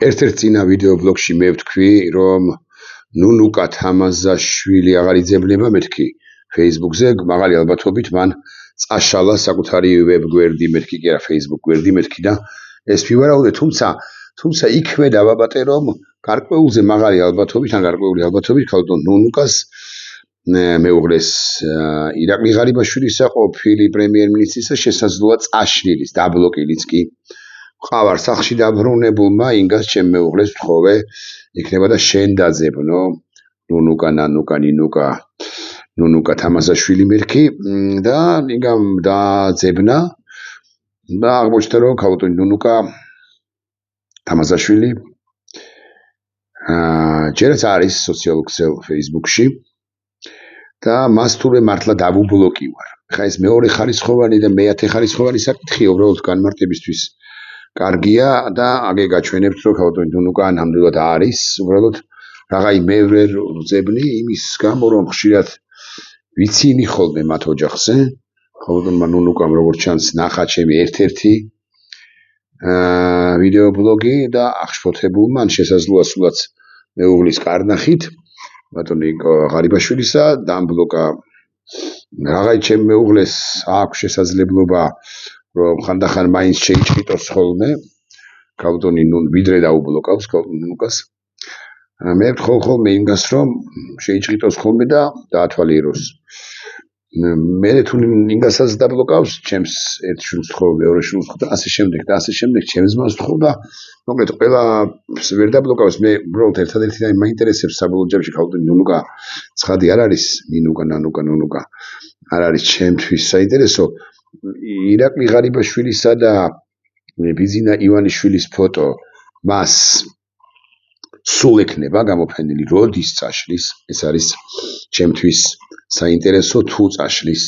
ერთ-ერთ წინა ვიდეო ბლოგში მე ვთქვი, რომ ნუნუკა თამაზაშვილი აღარ იძებნება მეთქი Facebook-ზე, მაღალი ალბათობით მან წაშალა საკუთარი ვებ გვერდი მეთქი კი არა Facebook გვერდი მეთქი და ეს ვივარაუდე, თუმცა იქვე დავაბატე, რომ გარკვეულზე მაღალი ალბათობით, ან გარკვეული ალბათობით ქალბატონ ნუნუკას მეუღლეს ირაკლი ღარიბაშვილისა ყოფილი პრემიერ-მინისტრისა შესაძლოა წაშლილის დაბლოკილიც კი ყავარ სახლში დაბრუნებულმა ინგას ჩემ მეუღლეს ვთხოვე იქნება და შენ დაძებნო ნუნუკა თამაზაშვილი მერქი და ინგამ დაძებნა და აღმოჩნდა რომ ქალბატონი ნუნუკა თამაზაშვილი ჯერაც არის სოციალურ ქსელ Facebook-ში და მას თურმე მართლა დავუბლოკივარ. ხა ეს მეორე ხარისხოვანი და მეათე ხარისხოვანი საკითხია უბრალოდ განმარტებისთვის კარგია და აგე გაჩვენებთ რომ ქალბატონი ნუნუკა ნამდვილად არის უბრალოდ რაღაცა მე ვერ ვძებნი იმის გამო რომ ხშირად ვიცინი ხოლმე მათ ოჯახზე ქალბატონმა ნუნუკამ როგორც ჩანს ნახა ჩემი ერთ-ერთი ვიდეო ბლოგი და აღშფოთებულ მან შესაძლოა სულაც მეუღლის კარნახით ბატონი ღარიბაშვილისა დამბლოკა რაღაცა ჩემ მეუღლეს აქვს შესაძლებლობა რომ ხანდახან მაინც შეიჭრიტოს ხოლმე ქალბატონი ვიდრე დაუბლოკავს ნუნუკას მე ვთხოვ ხოლმე იმას რომ შეიჭრიტოს ხოლმე და დაათვალიეროს მე თუ ინგასაც დაბლოკავს ჩემს ერთ შვილს ვთხოვ მეორე შვილს ვთხოვ და ასე შემდეგ ჩემს ძმას ვთხოვ და მოკლედ ყველა ვერ დაბლოკავს მე უბრალოდ ერთადერთი და მაინტერესებს საბოლოო ჯამში ქალბატონი ნუნუკა ცხადი არ არის ნუნუკა არ არის ჩემთვის საინტერესო ირაკლი ღარიბაშვილისა და ბიზინა ივანიშვილის ფოტო მას სულ ექნება გამოფენილი როდის წაშლის ეს არის ჩემთვის საინტერესო თუ წაშლის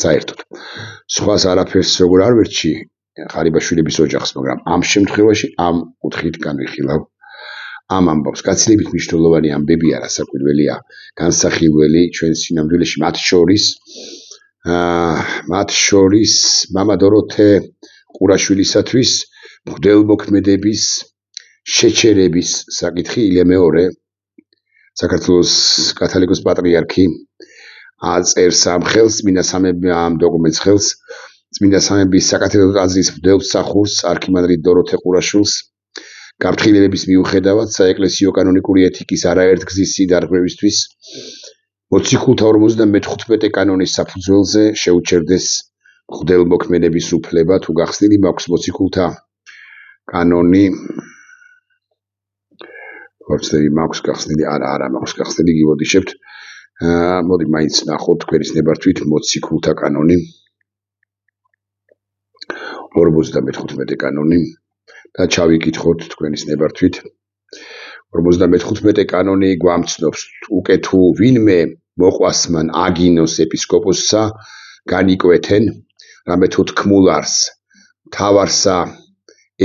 საერთოდ სხვას არაფერს როგორ არ ვერჩი ღარიბაშვილების ოჯახს მაგრამ ამ შემთხვევაში ამ კუთხით განვიხილავ ამ ამბავს გაცილებით მნიშვნელოვანი ამბებია რასაკვირველია განსახილველი ჩვენ სინამდვილეში მათ შორის მამა დოროთე ყურაშვილისათვის მღვდელმოქმედების შეჩერების საკითხი ილია მეორე საქართველოს კათოლიკოს პატრიარქი აწერს ამ ხელს წმინდა სამების ამ დოკუმენტს ხელს წმინდა სამების საკათედრო ტაძრის მღვდელმსახურს არქიმანდრიტ დოროთე ყურაშვილს გაფრთხილებების მიუხედავად საეკლესიო კანონიკური ეთიკის არაერთგზის სიდარღვევისთვის მოციქულთა 55 კანონის საფუძველზე შეუჩერდეს მღვდელმოქმედების უფლება თუ გახსნილი მაქვს მოციქულთა კანონი ხორცდები მაქვს გახსნილი არა მაქვს გახსნილი გივოდიშებთ მოდი მაინც ნახოთ თქვენის ნებართვით მოციქულთა კანონი 55 კანონი და ჩავიკითხოთ თქვენის ნებართვით 55 კანონი გვამცნობს უკვე თუ ვინმე მოყვას მან აგინოს ეპისკოპოსსა განიკვეთენ რამე თუ თქმულარს თავარსა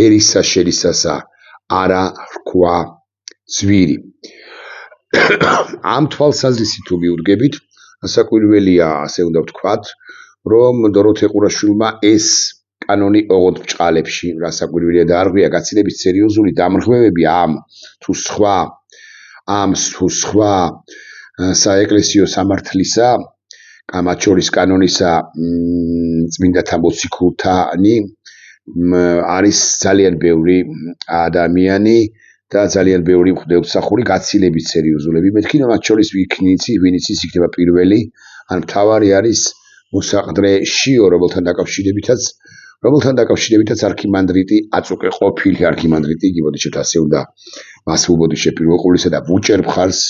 ერისა შერისასა არა რქვა ძვირი ამ თვალსაზრისით თუ მიუდგებით ასაკვირველია ასე უნდა ვთქვათ რომ დოროთე ყურაშვილმა ეს კანონი ოღონდ ბჭყალებში რასაკვირველია და არ გვია გაცილებით სერიოზული დამრღვევები ამ თუ სხვა საეკლესიო სამართლისა მათ შორის კანონისა წმინდათა მოციქულთანი არის ძალიან ბევრი ადამიანი და ძალიან ბევრი მღვდელმსახური გაცილებით სერიოზულები მეთქი რომ მათ შორის ვინიც იქნება პირველი ან მთავარი არის მოსაყდრე შიო რომელთან დაკავშირებითაც არქიმანდრიტი აწუკე ყოფილი არქიმანდრიტი გიბოდიშეთ ასე უნდა მას ვუბოდიშე პირველ ყოვლისა და ვუჭერ მხარს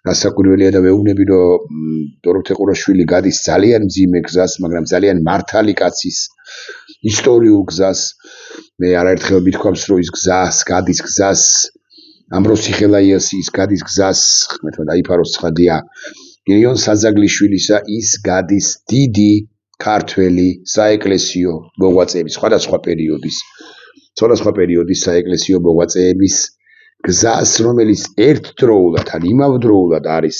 რასაკვირველია და მეუბნები რომ დოროთე ყურაშვილი გადის ძალიან მძიმე გზას მაგრამ ძალიან მართალი კაცის ისტორიულ გზას მე არაერთხელ მithქვამს რომ ის გადის გზას ამბროსი ხელაიასის გადის გზას ხმეთმა დაიფაროს ცხადია გიორგი საძაგლიშვილისა ის გადის დიდი ქართველი საეკლესიო მოღვაწეების სხვადასხვა პერიოდის საეკლესიო მოღვაწეების გზას რომელიც ერთდროულად ან იმავდროულად არის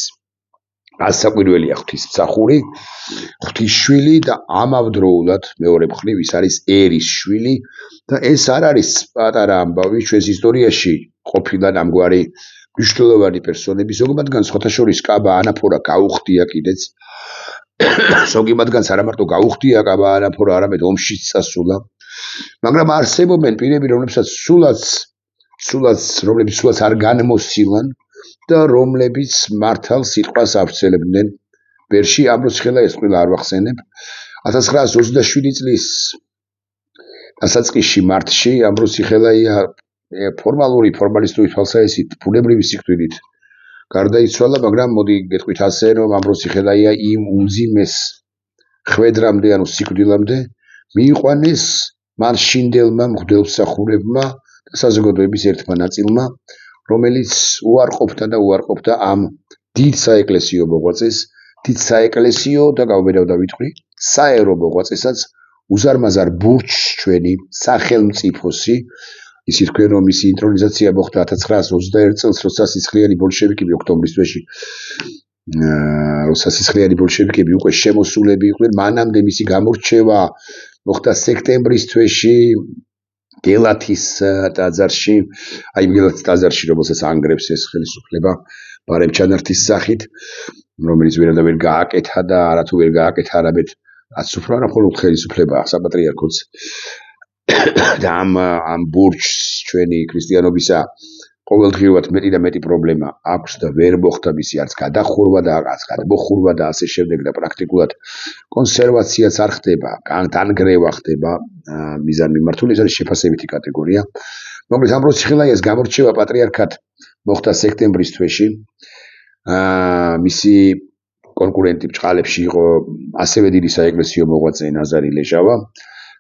ასაკვირველია ღვთისმსახური ღვთისშვილი და ამავდროულად მეორე მხრივ ის არის ერის შვილი და ეს არ არის პატარა ამბავი ჩვენს ისტორიაში ყოფილან ამგვარი მნიშვნელოვანი პერსონები, ზოგი მათგან სხვათა შორის კაბა ანაფორა გაუხდია კიდეც. ზოგი მათგანს არა მარტო გაუხდია კაბა ანაფორა, არამედ ომშიც წასულა. მაგრამ არსებობენ პირები, რომლებსაც სულაც არ განმოსილან და რომლებიც მართალ სიტყვას ავრცელებდნენ. ბერში ამბროსი-ხელაია ეს ყველა არ ვახსენებ. 1927 წლის დასაწყისში მარტში ამბროსი-ხელაია ფორმალისტური თვალსაჩინო ბუნებრივი სიკვდილით გარდაიცვალა, მაგრამ მოდი გეტყვით ასე, რომ ამბროსი-ხელაია იმ უძიმეს ხვედრამდე, ანუ სიკვდილამდე მიიყვანეს მან შინდელმა მღვდელმსახურებმა და საზოგადოების ერთმა ნაწილმა, რომელიც უარყოფდა ამ დიდ საეკლესიო მოღვაწეს, დიდ საეკლესიო და გავბერავ და ვიტყვი, საერო მოღვაწესაც უზარმაზარ ბურჯს ჩვენი სახელმწიფოსი, ისე თქვენ რომ მისი ინტრონიზაცია მოხდა 1921 წელს, როცა სისხლიანი ბოლშევიკები ოქტომბრის თვეში, როცა სისხლიანი ბოლშევიკები უკვე შემოსულები იყვნენ, მანამდე მისი გამორჩევა მოხდა სექტემბრის თვეში გელათის ტაძარში, აი გელათის ტაძარში, რომელსაც ანგრევს ეს ხელისუფლება ბარემ ჩანართის სახით, რომელიც ვერანაირ გააკეთა და არათუ ვერ გააკეთა, არამედ რაც უფრო არა მხოლოდ ხელისუფლება, საპატრიარქოც და ამ ბურჯს ჩვენი ქრისტიანობისა ყოველდღიურად მეტი და მეტი პრობლემა აქვს და ვერ მოხდა მისი არც გადახურვა და არც გადმოხურვა და ასე შემდეგ და პრაქტიკულად კონსერვაციაც არ ხდება, დანგრევა ხდება, მიზანმიმართული, ეს არის შეფასებითი კატეგორია. რომელიც ამბროსი-ხელაიას გამორჩევა პატრიარქად მოხდა სექტემბრის თვეში. მისი კონკურენტი ბჭყალებში იყო ასევე დიდი საეკლესიო მოღვაწე ნაზარი ლეჟავა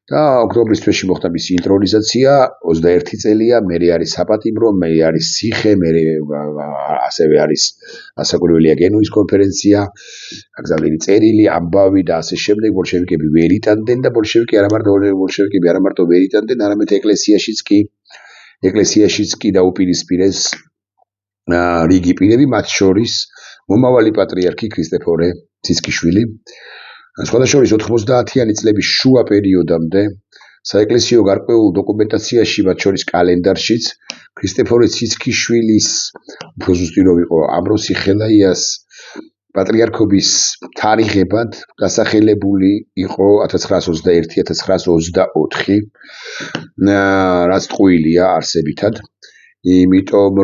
და ოქტომბრის თვეში მოხდა მისი ინტრონიზაცია, 21 წელია, მერე არის საპატიმრო, მერე არის ციხე, მერე ასევე არის ასაკვირველია გენუის კონფერენცია, გაგზავნილი წერილი, ამბავი და ასე შემდეგ. ბოლშევიკები ვერ იტანდნენ და ბოლშევიკები არა მარტო ვერ იტანდნენ, არამედ ეკლესიაშიც კი დაუპირისპირეს რიგი პირები, მათ შორის მომავალი პატრიარქი ქრისტეფორე ციცკიშვილი. სხვადასხვა 90-იანი წლების შუა პერიოდამდე საეკლესიო გარკვეულ დოკუმენტაციაში, მათ შორის კალენდარშიც, ქრისტეფორე ციცკიშვილის, უფრო ზუსტი რომ იყო, ამბროსი-ხელაიას პატრიარქობის თარიღებად დასახელებული იყო 1921-1924, რაც ტყუილია არსებითად. იმიტომ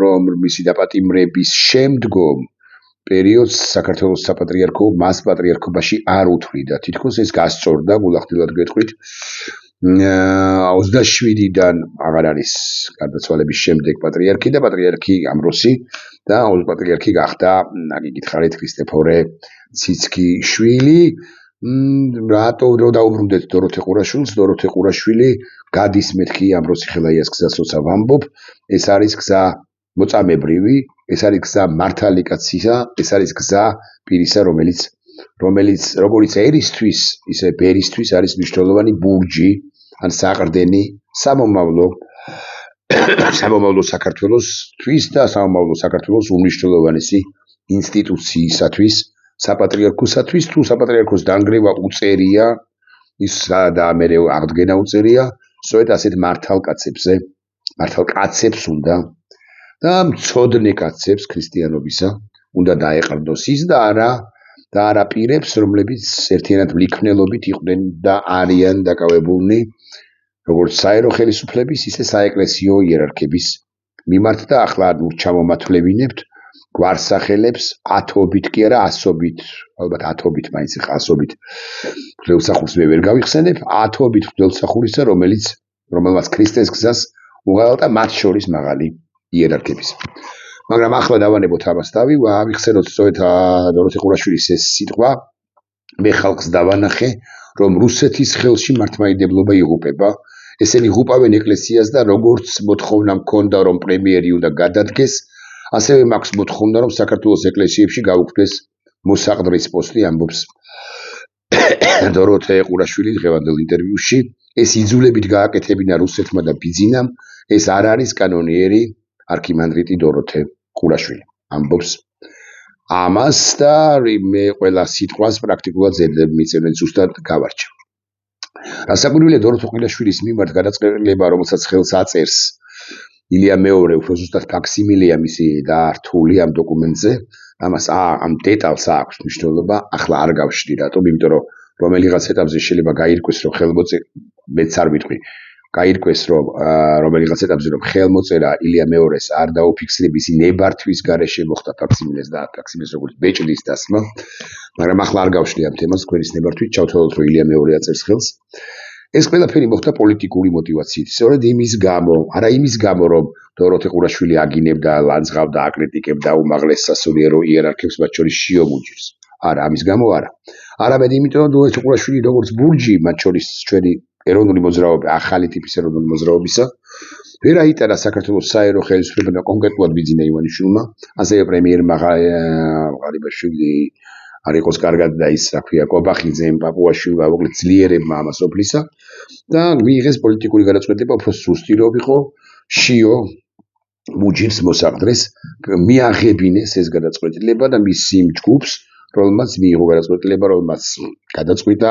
რომ მისი დაპატიმრების შემდგომ პერიოდს საქართველოს საპატრიარქო მას პატრიარქობაში არ უთვლიდა. თითქოს ეს გასწორდა, გულახდილად გეტყვით. 27-დან აღარ არის გარდაცვალების შემდეგ პატრიარქი და პატრიარქი ამბროსი და პატრიარქი გახდა, გითხარით, ქრისტეფორე ციცკიშვილი. რატო დაუბრუნდეთ დოროთე ყურაშვილს? დოროთე ყურაშვილი გადის მეთქი ამბროსი-ხელაიას გზას, როცა ვამბობ, ეს არის გზა მოწამებრივი, ეს არის გზა მართალი კაცისა, ეს არის გზა პირისა, რომელიც როგორც ერისთვის, ისე ბერისთვის არის მნიშვნელოვანი ბურჯი, ან საყრდენი სამომავლო საქართველოსთვის და სამომავლო საქართველოს უმნიშვნელოვანესი ინსტიტუციისათვის, საპატრიარქოსათვის. თუ საპატრიარქოს დანგრევა უწერია, ის და მერე აღდგენა უწერია, სწორედ ასეთ მართალ კაცებს უნდა და მცოდნე კაცებს ქრისტიანობისა უნდა დაეყრდნოს ის და არა პირებს, რომლებიც ერთიანად მლიქნელობით იყვნენ და არიან დაკავებულნი როგორც საერო ხელისუფლების, ისე საეკლესიო იერარქების მიმართ და ახლა ჩამომათვლევინებთ გვარსახელებს ათობით კი არა ასობით, ალბათ ათობით მაინც ხა ასობით მღვდელმსახურს მე ვერ გავიხსენებ, ათობით მღვდელმსახურისა, რომელმაც ქრისტეს გზას უღალატა მათ შორის მაღალი იერარქების. მაგრამ ახლა დავანებოთ ამას თავი, ავიხსენოთ სწორედ დოროთე ყურაშვილის ეს სიტყვა, მე ხალხს დავანახე, რომ რუსეთის ხელში მართლმადიდებლობა იღუპება, ესენი იღუპავენ ეკლესიას და როგორც მოთხოვნა მქონდა, რომ პრემიერი უნდა გადადგეს, ასევე მაქვს მოთხოვნა, რომ საქართველოს ეკლესიებში გაუქმდეს მოსაყდრის პოსტი, ამბობს დოროთე ყურაშვილი დღევანდელ ინტერვიუში. ეს იძულებით გააკეთებინა რუსეთმა და ბიძინამ, ეს არ არის კანონიერი არქიმანდრიტი დოროთე ყურაშვილი. ამბობს ამას და მე ყველა სიტყვას პრაქტიკულად მიწევენ ზუსტად გავარჩევ. რასაკვირველია დოროთე ყურაშვილის მიმართ გადაწყება, რომელსაც ხელს აწერს ილია მეორე უფრო ზუსტად ფაქსიმილია მისი დაართული ამ დოკუმენტზე. ამას ამ დეტალს აქვს მნიშვნელობა, ახლა არ გავშდი რატომ, იმიტომ რომ რომელიღაც ეტაპზე შეიძლება გაირკვეს რომ მეც არ ვიტყვი. გაირკვეს რომ რომელიღაც ეტაპზე რომ ხელმოწერა ილია მეორეს არ დაუფიქსირებს ისი ნებართვის გარეშე მოხდა ფაქსიმილეს და ფაქსიმილეს როგორც ბეჭდის დასმა, მაგრამ ახლა არ გავშდი ამ თემას, თქვენის ნებართვით ჩავთვალოთ რომ ილია მეორე აწერს ხელს. ეს ყველაფერი მოხდა პოლიტიკური მოტივაციით, სწორედ იმის გამო, არა იმის გამო რომ დოროთე ყურაშვილი აგინებდა, ლანძღავდა, აკრიტიკებდა უმაღლეს სასულიერო იერარქებს, მათ შორის შიო მუჯირს. არა, ამის გამო არა. არამედ იმიტომ რომ დოროთე ყურაშვილი როგორც ბურჯი, მათ შორის ჩვენი ეროვნული მოძრაობა, ახალი ტიპის ეროვნული მოძრაობისა, ვერ აიტანა საქართველოს საერო ხელისუფლება და კონკრეტულად ბიძინა ივანიშვილმა, ასევე პრემიერმა ღარიბაშვილი არ იყოს კარგად და ის რა ქვია კობახიძემ, პაპუაშვილმა, მოკლედ ძლიერებმა ამას ოფლისა და მიიღეს პოლიტიკური გადაწყვეტილება უფრო სუსტი რომ იყო შიო მუჯირს მოსაყდრეს, მიაღებინეს ეს გადაწყვეტილება და მის იმ ჯგუფს, რომელმაც მიიღო გადაწყვეტილება, რომელმაც გადაწყვიტა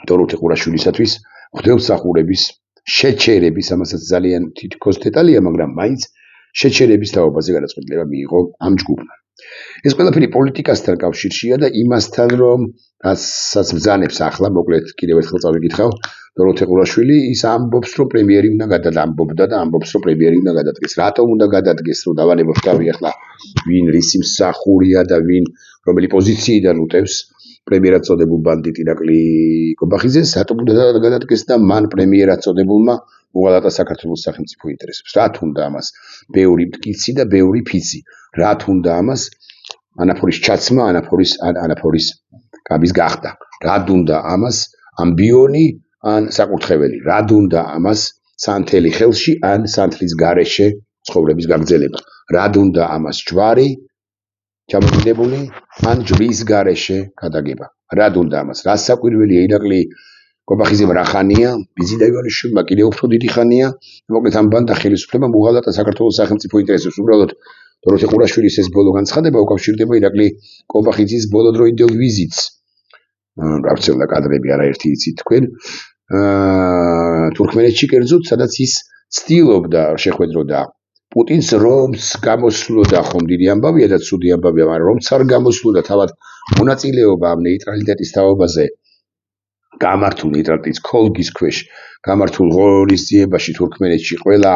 დოროთე ყურაშვილისათვის ღვთელმსახურების შეჩერების, ამასაც ძალიან თითქოს დეტალია, მაგრამ მაინც შეჩერების თაობაზე გადაწყვეტილება მიიღო ამ ჯგუფმა. ეს ყველაფერი პოლიტიკასთან კავშირშია და იმასთან რომ რასაც ბრძანებს ახლა, მოკლედ კიდევ ერთხელ წავიკითხავ, დოროთე ყურაშვილი ის ამბობს რომ პრემიერი უნდა ამბობდა და ამბობს რომ პრემიერი უნდა გადადგეს. რატომ უნდა გადადგეს, რომ დავანებოთ თავი ახლა ვინ რისი მსახურია და ვინ რომელი პოზიციიდან უტევს პრემიერად წოდებულ ბანდიტ ირაკლი კობახიძეს, რატომ უნდა გადადგეს და მან პრემიერად წოდებულმა უღალატა საქართველოს სახელმწიფო ინტერესებს. რა თუნდა ამას ბევრი მტკიცი და ბევრი ფიცი. რა თუნდა ამას ანაფორის ჩაცმა, ანაფორის კაბის გახდა. რა თუნდა ამას ამბიონი ან საკურთხეველი. რა თუნდა ამას სანთელი ხელში ან სანთლის გარეშე ცხოვრების გაგრძელება. რა თუნდა ამას ჯვარი ჩამოგვიდებული ან ჯვრის გარეშე გადაგება. რა თუნდა ამას რა საკვირველია ირაკლი კობახიძემ რა ხანია, ბიძინა ივანიშვილმა კიდევ უფრო დიდი ხანია, მოკლედ ამ ბანდა ხელისუფლებამ უღალატა საქართველოს სახელმწიფო ინტერესებს. უბრალოდ დოროთე ყურაშვილის ეს ბოლო განცხადება უკავშირდება ირაკლი კობახიძის ბოლოდროინდელ ვიზიტს. გავრცელდა კადრები არაერთი იცით თქვენ. თურქმენეთში კერძოდ, სადაც ის ცდილობდა შეხვედროდა პუტინს რომს გამოსვლოდა, ხომ დიდი ამბავია და ცუდი ამბავია, მაგრამ რომც არ გამოსვლოდა თავად მონაწილეობა ამ ნეიტრალიტეტის თაობაზე გამართულ ნეიტრალიტეტის ქოლგის ქვეშ გამართულ ღონისძიებაში თურქმენეთში ყველა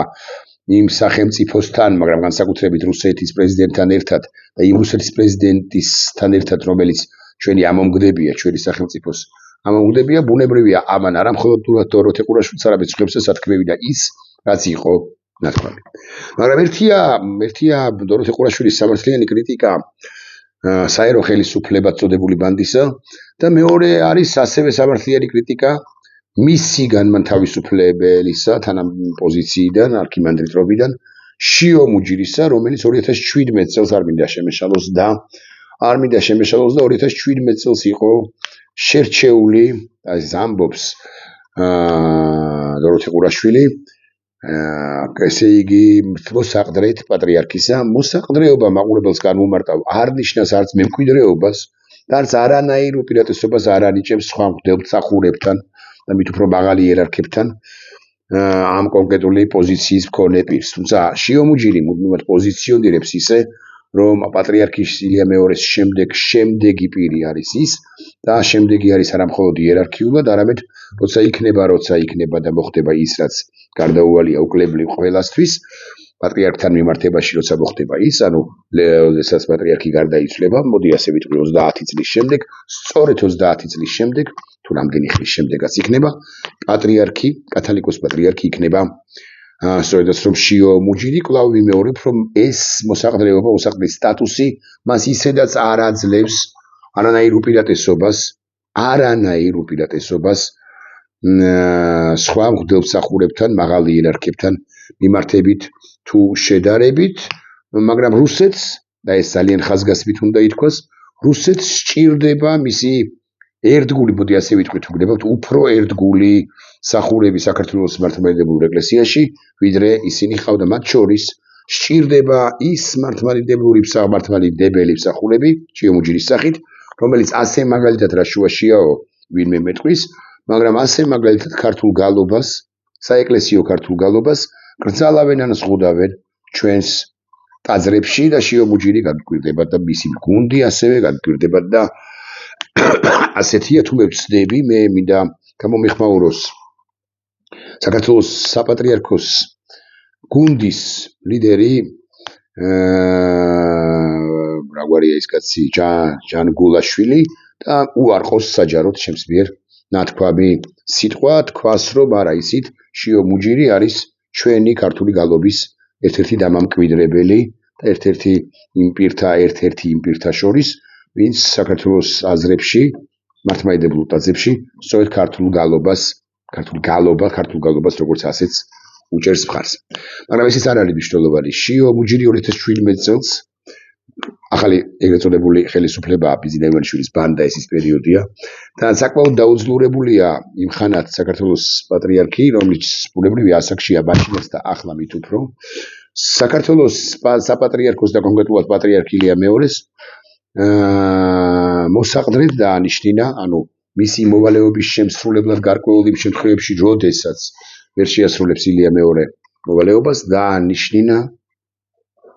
იმ სახელმწიფოსთან, მაგრამ განსაკუთრებით რუსეთის პრეზიდენტთან ერთად და იმ რუსეთის პრეზიდენტისთან ერთად, რომელიც ჩვენი ამომგდებია, ჩვენი სახელმწიფოს ამომგდებია, ბუნებრივია ამან არა მხოლოდ დოროთე ყურაშვილს, არამედ სხვებსაც ათქმევიდა ის, რაც იყო ნათქვამი. მაგრამ ერთია დოროთე ყურაშვილის სამართლიანი კრიტიკა საერო ხელისუფლებად წოდებული ბანდისა და მეორე არის ასევე სამართლიანი კრიტიკა მისი განმათავისუფლებელისა თანაპოზიციიდან, არქიმანდრიტრობიდან შიო მუჯირისა, რომელიც 2017 წელს არ მინდა შემეშალოს და 2017 წელს იყო შერჩეული, ეს ამბობს დოროთე ყურაშვილი, ესე იგი მოსაყდრეთ პატრიარქისა, მოსაყდრეობა მაყურებელს განუმარტავ არ ნიშნავს არც მემკვიდრეობას და არც არანაირ უპირატესობას არ ანიჭებს სხვა მღვდელმსახურებთან და მით უფრო მაღალი იერარქებთან ამ კონკრეტული პოზიციის მქონე პირს. თუმცა შიო მუჯირი მუდმივად პოზიციონირებს ისე, რომ პატრიარქის ილია მეორეს შემდეგი პირი არის ის და შემდეგი არის არა მხოლოდ იერარქიულად, არამედ როცა იქნება და მოხდება ის, რაც გარდაუვალია უკლებლივ ყველასთვის, პატრიარქთან მიმართებაში როცა მოხდება ის, ანუ როდესაც პატრიარქი გარდაიცვლება, მოდი ასე ვიტყვი 30 წლის შემდეგ, სწორედ 30 წლის შემდეგ, თუ რამდენი ხნის შემდეგაც იქნება, პატრიარქი, კათოლიკოს პატრიარქი იქნება სწორედაც რომ შიო მუჯირი კვლავ ვიმეორებ, რომ ეს მოსაყდრეობა, მოსაყდრის სტატუსი მას ისედაც არ აძლევს არანაირ უპირატესობას სხვა მღვდელმსახურებთან, მაღალ იერარქებთან მიმართებით თუ შედარებით, მაგრამ რუსეთს და ეს ძალიან ხაზგასმით უნდა ითქვას, რუსეთს სჭირდება მისი ერთგული, მოდი ასე ვიტყვით, უგდებავთ უფრო ერთგული სახურები საქართველოს მართლმადიდებლურ ეკლესიაში, ვიდრე ისინი ხავდა, მათ შორის სჭირდება ის მართლმადიდებელი მსახურები, შიო მუჯირის სახით, რომელიც ასე მაგალითად რა შუაშიაო, ვინმე მეტყვის, მაგრამ ასე მაგალითად ქართულ გალობას, საეკლესიო ქართულ გალობას გრძალავენ ან ზღუდავენ ჩვენს ტაძრებში და შიომუჯირი განკვირდება და მისი გუნდი ასევე განკვირდება და ასეთია თუ მე ვცდები მე მინდა გამომეხმაუროს საქართველოს საპატრიარქოს გუნდის ლიდერი რაგვარია ის კაცი ჯან გულაშვილი და უარყოს საჯაროდ ჩემს მიერ ნათქვამი სიტყვა თქვას რომ არა ისით შიომუჯირი არის ჩვენი ქართული გალობის ერთ-ერთი დამამკვიდრებელი და ერთ-ერთი იმპირთა შორის ვინც საქართველოს აზრებში მართლმადიდებელ ტაძრებში სწორედ ქართულ გალობას როგორც ასეც უჭერს მხარს. მაგრამ ეს არ არის მნიშვნელოვანი. შიომუჯირი 2017 წელს ახალი ეგრეთ წოდებული ხელისუფლება ბიზნეს ივანიშვილის ბანდა ეს პერიოდია და საკმაოდ დაუძლურებულია იმ ხანად საქართველოს პატრიარქი, რომელიც ბუნებრივი ასაკშია მაშინაც და ახლა მით უფრო საქართველოს საპატრიარქოს და კონკრეტულად პატრიარქ ილია მეორეს მოსაყდრედ დაანიშნინა, ანუ მისი მოვალეობის შემსრულებლად გარკვეულ იმ შემთხვევებში, როდესაც ვერ შეასრულებს ილია მეორე მოვალეობას, დაანიშნინა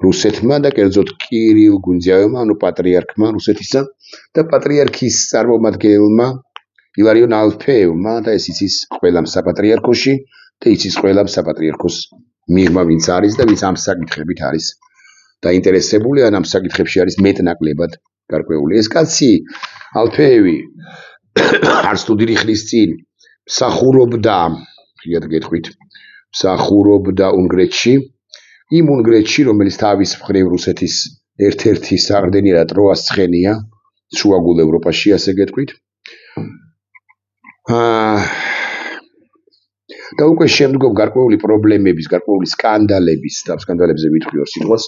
რუსეთმა და კერძოდ კირილ გუნძიაევმა, ანუ პატრიარქმა რუსეთისა და პატრიარქის წარმომადგენელმა ილარიონ ალფეევმა და ეს იცის ყველამ საპატრიარქოში და იცის ყველამ საპატრიარქოს მიღმა ვინც არის და ვინც ამ საკითხებით არის დაინტერესებული ან ამ საკითხებში არის მეტნაკლებად გარკვეული. ეს კაცი ალფეევი არც თუ დიდი ხნის წინ მსახურობდა უნგრეთში, იმ უნგრეთში, რომელიც თავის მხრივ რუსეთის ერთ-ერთი საყრდენი და ტროას ცხენია, შუაგულ ევროპაში, ასე გეტყვით. და უკვე შემდგომ გარკვეული პრობლემების, გარკვეული სკანდალების და სკანდალებზე ვიტყვი ორ სიტყვას,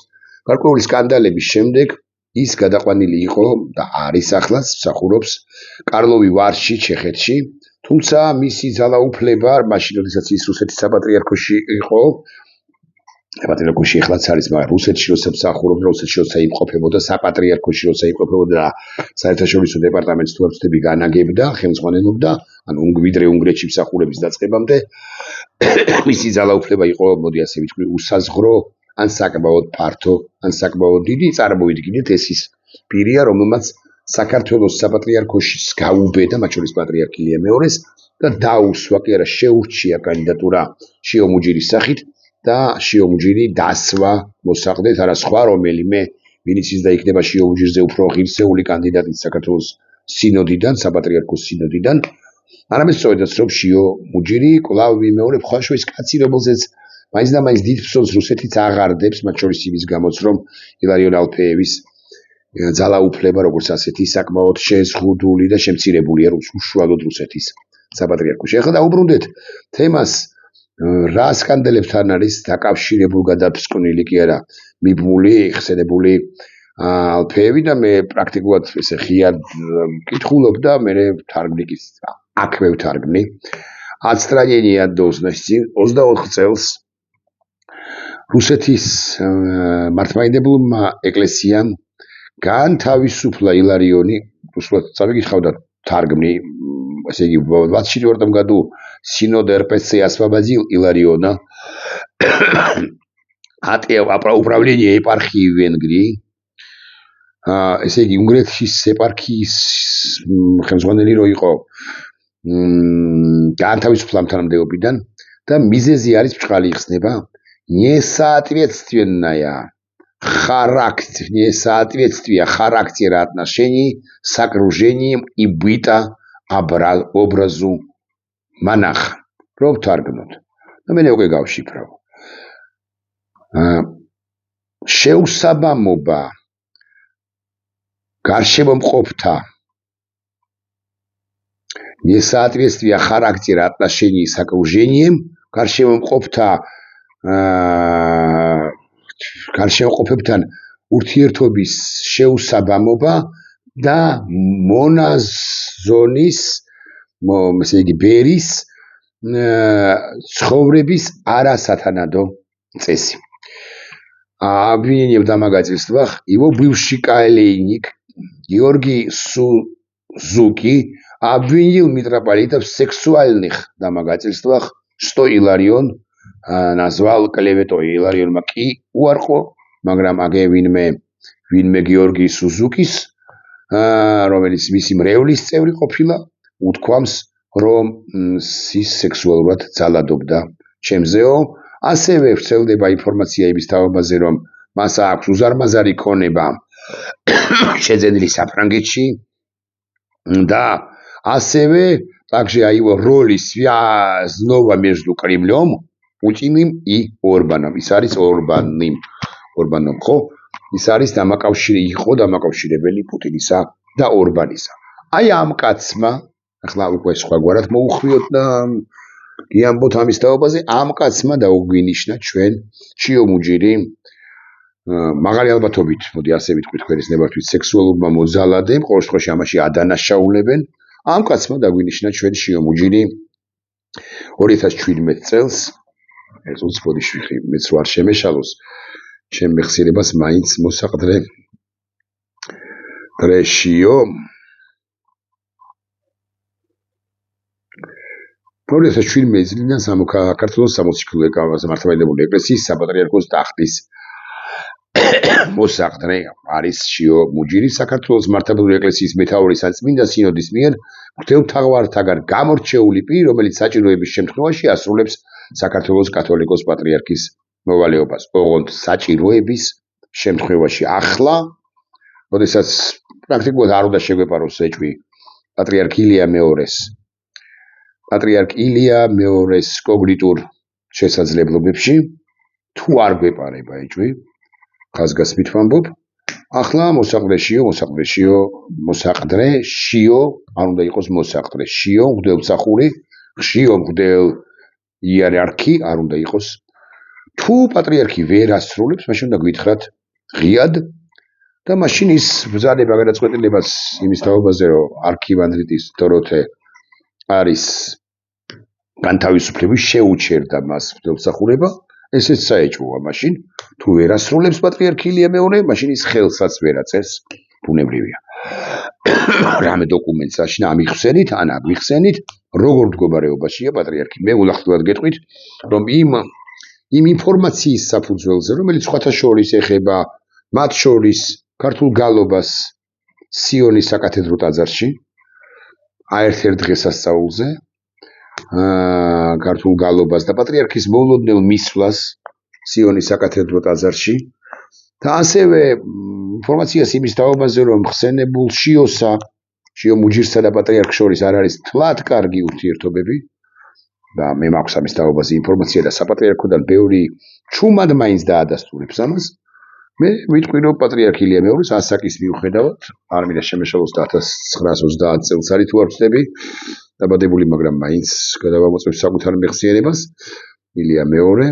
გარკვეული სკანდალების შემდეგ ის გადაყვანილი იყო და არის ახლა მსახურობს კარლოვი ვარში, ჩეხეთში, თუმცა მისი ძალაუფლება მაშინ როდესაც ის რუსეთის საპატრიარქოში იყო, საპატრიარქოში ახლაც არის, მაგრამ რუსეთში როცა მსახურობდა, რუსეთში როცა იმყოფებოდა, საპატრიარქოში როცა იმყოფებოდა და საერთაშორისო დეპარტამენტს თუ არ ვცდები განაგებდა, ხელმძღვანელობდა, ანუ ვიდრე უნგრეთში მსახურების დაწყებამდე, მისი ძალაუფლება იყო, მოდი ასე ვიტყვი, უსაზღრო, ან საკმაოდ ფართო, ან საკმაოდ დიდი. წარმოვიდგინეთ, ეს ის პირია, რომელმაც საქართველოს საპატრიარქოში გაუბედა, მათ შორის პატრიარქ ილია მეორეს და დაუსვა, კი არა, შეურჩია კანდიდატურა შიომუჯირის სახით და შიომუჯირი დასვა მოსაყდეთ, არა სხვა რომელიმე, ვინც ის და იქნება შიომუჯირზე უფრო ღირსეული კანდიდატი საქართველოს სინოდიდან, საპატრიარქოს სინოდიდან. არამედ სწორედაც რომ შიომუჯირი კვლავ ვიმეორებ ხვალშო ის კაცი, რომელზეც მაინც და მაინც დიდ ფსონს რუსეთიც აღარდებს, მათ შორის იმის გამოც, რომ ილარიონ ალფეევის ძალაუფლება როგორც ასეთი საკმაოდ შეზღუდული და შემცირებულია უშუალოდ რუსეთის საპატრიარქოში. ახლა დაუბრუნდეთ თემას, რა სკანდალებთან არის დაკავშირებული გადაფსკვნილი, კი არა, მიბმული, ხსენებული ალფეევი და მე პრაქტიკულად ესე ღიად ვკითხულობ და მე თარგმნიკის აქვე ვთარგმნი. Отстранение от должности 24 წელს რუსეთის მართლმადიდებელმა ეკლესიამ განთავისუფლა ილარიონი, უსულოდ წავიკითხავდა თარგმნი, ესე იგი в 24 году Синод РПЦ освободил Илариона от управления епархией Венгрии. ესე იგი უნგრეთის ეპარქიის ხელმძღვანელი რო იყო განთავისუფლა თანამდებობიდან და მიზეზი არის ბრწყალი იხსნება несоответствие характера отношений с окружением и быта образу монаха. Რომ თარგმნოთ. და მე უკვე გავშიფრავ. შეუსაბამობა გარშემომყოფთა несоответствие характера отношений с окружением გარშემოყოფებთან ურთიერთობის შეუსაბამობა და მონაზონის, ესე იგი ბერის ცხოვრების არასათანადო წესი. Обвинение в домогательствах его бывший каэлейник Георгий Сузуки обвинил митрополита в сексуальных домогательствах, что Иларион назвал клеветой ილარიონმა კი უარყო, მაგრამ აგე ვინმე გიორგი სუზუკის, რომელიც მისი მრევლის წევრი ყოფილა, უთქვამს, რომ ის სექსუალურად ძალადობდა ჩემზეო, ასევე ვრცელდება ინფორმაცია იმის თაობაზე, რომ მას აქვს უზარმაზარი ქონება შეძენილი საფრანგეთში და ასევე также его роли снова между Кремлем, Путиным и Орбаном. ის არის ორბაном ხო? ის არის დამაკავშირებელი პუტინისა და ორბანისა. აი ამ კაცმა, ახლა უკვე სხვაგვარად მოუხვიოთ და გიამბოთ ამის თაობაზე, ამ კაცმა დაუგვინიშნა ჩვენ შიო მუჯირი მაღალი ალბათობით, მოდი ასე ვიტყვით ქვეყნის ნებართვით სექსუალურმა მოძალადემ, ყოველ შემთხვევაში ამაში ადანაშაულებენ. ამ კაცმა დაგვინიშნა ჩვენ შიო მუჯირი 2017 წელს, ეს უცბოდიშვილი მეც ვარ შემეშალოს, ჩემ მეხსიერებას მაინც მოსაყდრე დრეშიო 2017 წლიდან საქართველოს 60 კილოметრზე მართლმადიდებლური ეკლესიის საპატრიარქოს ტახტის მოსაყდრე არის შიო მუჯირი საქართველოს მართლმადიდებლური ეკლესიის მეთაური საწმინდა სინოდის მიერ ღვთაევთაღარათაგან გამორჩეული პირი, რომელიც საჭიროების შემთხვევაში ასრულებს საქართველოს კათოლიკოს პატრიარქის მოვალეობას. ოღონდ საჭიროების შემთხვევაში ახლა, როდესაც პრაქტიკულად არ უნდა შეგვეპაროს ეჭვი პატრიარქ ილია მეორეს კოგნიტურ შესაძლებლობებში, თუ არ გვეპარება ეჭვი, ხაზგასმით ვამბობ, ახლა მოსაყდრე შიო, არ უნდა იყოს მოსაყდრე, შიო მღვდელმსახური, შიო მღვდელ იერარქი არ უნდა იყოს. თუ პატრიარქი ვერ ასრულებს, მაშინ უნდა გვითხრათ ღიად და მაშინ ის ბრძანება გადაწყვეტილებას იმის თაობაზე, რომ არქივანდრიტის დოროთე არის განთავისუფლების შეუჩერდა მას მღვდელმსახურება, ესეც საეჭვოა მაშინ, თუ ვერ ასრულებს პატრიარქ ილია მეორე, მაშინ ის ხელსაც ვერ აწევს, ბუნებრივია. რამე დოკუმენტს აშნა ამიხსენით, ან აგვიხსენით, როგორ მდგომარეობაშია პატრიარქი. მე ულახდილად გეტყვით, რომ იმ ინფორმაციის საფუძველზე, რომელიც სხვათა შორის ეხება მათ შორის ქართულ გალობას სიონის საკათედრო ტაძარში, ერთ-ერთ დღესასწაულზე, ქართულ გალობას და პატრიარქის მოულოდნელ მისვლას სიონის საკათედრო ტაძარში და ასევე ინფორმაციას იმის თაობაზე, რომ ხსენებულ შიო მუჯირსა და პატრიარქს შორის არ არის თლად კარგი ურთიერთობები და მე მაქვს ამის თაობაზე ინფორმაცია და საპატრიარქოდან ბევრი ჩუმად მაინც დაადასტურებს ამას. მე ვიტყვი, რომ პატრიარქ ილია მეორეს ასაკის მიუხედავად, არ მინდა შემეშალოს და 1930 წელს არის თუ არ ვწდები, დაბადებული, მაგრამ მაინც გადავამოწმებს საკუთარ მეხსიერებას, ილია მეორე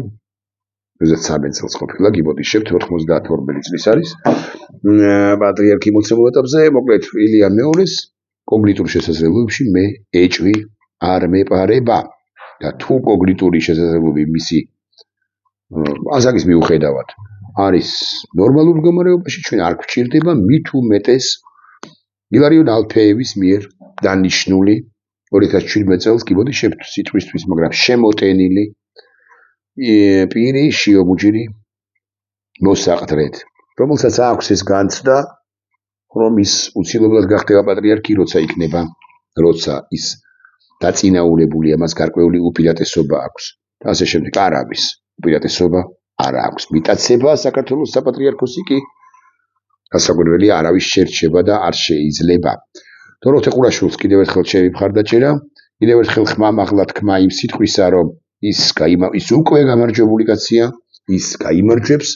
2013 წელს ყოფილა, გიბოდიშებთ 92 წლის არის. პატრიარქი მოცემულ ეტაპზე, მოკლედ ილია მეორეს კოგნიტურ შესაძლებლობებში მე ეჭვი არ მეპარება და თუ კოგნიტური შესაძლებლობები მისი ასაკის მიუხედავად არის ნორმალურ მდგომარეობაში, ჩვენ არ გვჭირდება მით უმეტეს ილარიონ ალფეევის მიერ დანიშნული 2017 წელს გიბოდიშებთ სიტყვისთვის, მაგრამ შემოტენილი პირი შიო მუჯირი მოსაყდრედ, რომელსაც აქვს ეს განცდა, რომ ის უცილებლად გახდება პატრიარქი, როცა ის დაწინაურებული, ამას გარკვეული უპირატესობა აქვს. და ასე შემდეგ არ არის უპირატესობა, არ აქვს მიტაცება საქართველოს საპატრიარქოსი კი გასაკვირველია არავის შერჩება და არ შეიძლება. დოროთე ყურაშვილს კიდევ ერთხელ ჩემი მხარდაჭერა, კიდევ ერთხელ ხმამაღლა თქმა იმ სიტყვისა, რომ ის უკვე გამარჯვებული კაცია, ის გაიმარჯვებს,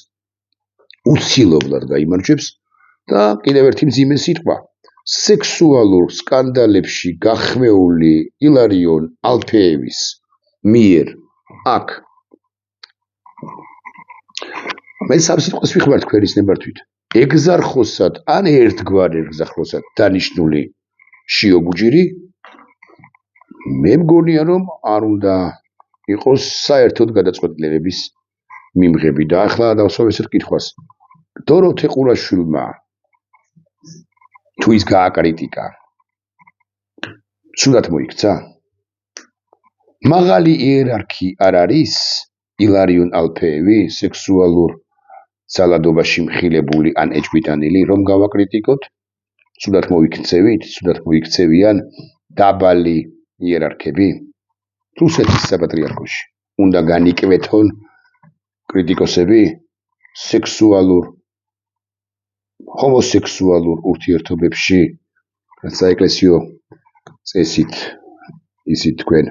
უცილებლად გაიმარჯვებს და კიდევ ერთი მძიმე სიტყვა. სექსუალურ სკანდალებში გახმეული ილარიონ ალფეევის მიერ აქ მე სამ სიტყვას ვიხმართ ქვეყნის ნებართვით. ეგზარხოსად ან ერთგვარ ეგზარხოსად დანიშნული შიო მუჯირი მე მგონია, რომ არ უნდა იყოს საერთოდ გადაწყვეტილებების მიმღები და ახლა დავსვავ ესეთ კითხვას. დოროთე ყურაშვილმა თუ ის გააკრიტიკა, ცუდად მოიქცა? მაღალი იერარქი არ არის ილარიონ ალფეევი სექსუალურ ძალადობაში მხილებული ან ეჭვმიტანილი რომ გავაკრიტიკოთ, ცუდად მოიქცევიან დაბალი იერარქები რუსეთის საპატრიარქოში. უნდა განიკვეთონ კრიტიკოსები ჰომოსექსუალურ ურთიერთობებში საეკლესიო წესით ისიც თქვენ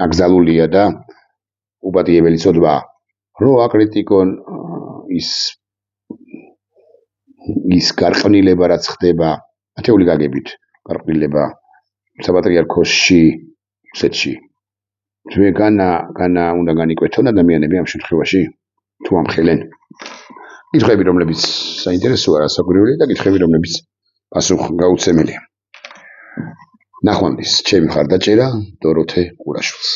აკრძალულია და უპატიებელი ცოდვა რო აკრიტიკონ ის გარყვნილება რაც ხდება ათეული გაგებით გარყვნილება საპატრიარქოში რუსეთში განა უნდა განიკვეთონ ადამიანები ამ შემთხვევაში თუ ამხელენ კითხვები რომლებიც საინტერესოა რასაკვირველია და კითხვები რომლებიც პასუხგაუცემელია ნახვამდის ჩემი მხარდაჭერა დოროთე ყურაშვილს